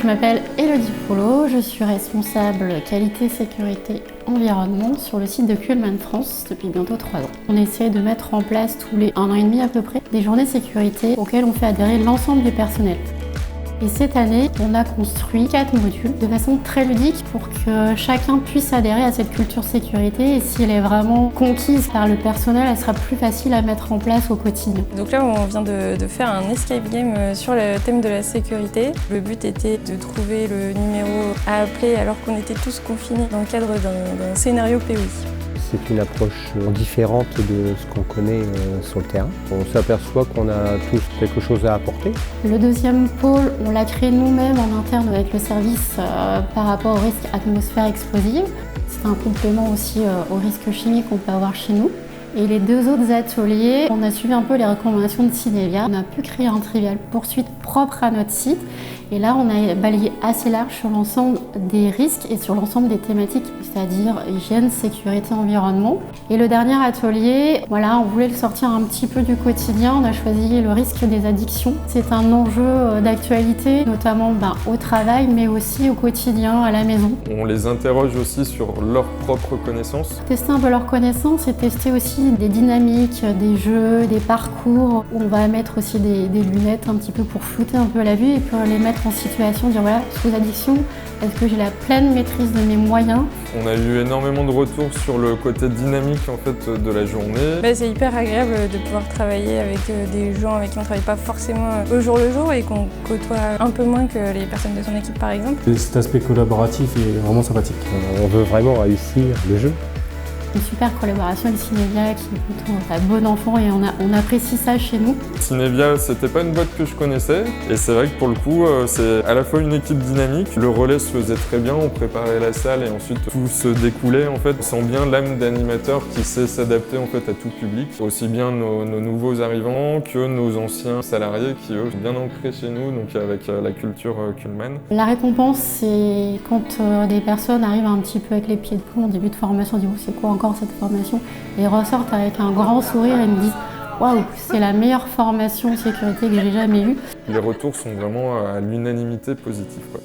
Je m'appelle Élodie Poulot, je suis responsable qualité, sécurité, environnement sur le site de Kuhlmann France depuis bientôt 3 ans. On essaie de mettre en place tous les 1 an et demi à peu près des journées sécurité auxquelles on fait adhérer l'ensemble du personnel. Et cette année, on a construit 4 modules de façon très ludique pour que chacun puisse adhérer à cette culture sécurité et si elle est vraiment conquise par le personnel, elle sera plus facile à mettre en place au quotidien. Donc là, on vient de faire un escape game sur le thème de la sécurité. Le but était de trouver le numéro à appeler alors qu'on était tous confinés dans le cadre d'un scénario POI. C'est une approche différente de ce qu'on connaît sur le terrain. On s'aperçoit qu'on a tous quelque chose à apporter. Le deuxième pôle, on l'a créé nous-mêmes en interne avec le service par rapport au risque atmosphère explosive. C'est un complément aussi au risque chimique qu'on peut avoir chez nous. Et les 2 autres ateliers, on a suivi un peu les recommandations de Cinevia. On a pu créer un trivial poursuite propre à notre site. Et là, on a balayé assez large sur l'ensemble des risques et sur l'ensemble des thématiques, c'est-à-dire hygiène, sécurité, environnement. Et le dernier atelier, voilà, on voulait le sortir un petit peu du quotidien. On a choisi le risque des addictions. C'est un enjeu d'actualité, notamment au travail, mais aussi au quotidien, à la maison. On les interroge aussi sur leurs propres connaissances. Tester un peu leurs connaissances et tester aussi des dynamiques, des jeux, des parcours. On va mettre aussi des lunettes un petit peu pour flouter un peu la vue et pour les mettre en situation, dire voilà, sous addiction, est-ce que j'ai la pleine maîtrise de mes moyens? On a eu énormément de retours sur le côté dynamique en fait, de la journée. C'est hyper agréable de pouvoir travailler avec des gens avec qui on ne travaille pas forcément au jour le jour et qu'on côtoie un peu moins que les personnes de son équipe par exemple. Cet aspect collaboratif est vraiment sympathique. On veut vraiment réussir le jeu. Une super collaboration avec Cinevia qui est plutôt un bon enfant et on apprécie ça chez nous. Cinevia, c'était pas une boîte que je connaissais et c'est vrai que pour le coup, c'est à la fois une équipe dynamique. Le relais se faisait très bien, on préparait la salle et ensuite tout se découlait en fait. On sent bien l'âme d'animateur qui sait s'adapter en fait à tout public, aussi bien nos nouveaux arrivants que nos anciens salariés qui eux sont bien ancrés chez nous, donc avec la culture Kuhlmann. La récompense, c'est quand des personnes arrivent un petit peu avec les pieds de plomb en début de formation, on dit c'est quoi encore cette formation, et ressortent avec un grand sourire et me disent waouh, c'est la meilleure formation sécurité que j'ai jamais eue. Les retours sont vraiment à l'unanimité positive, quoi.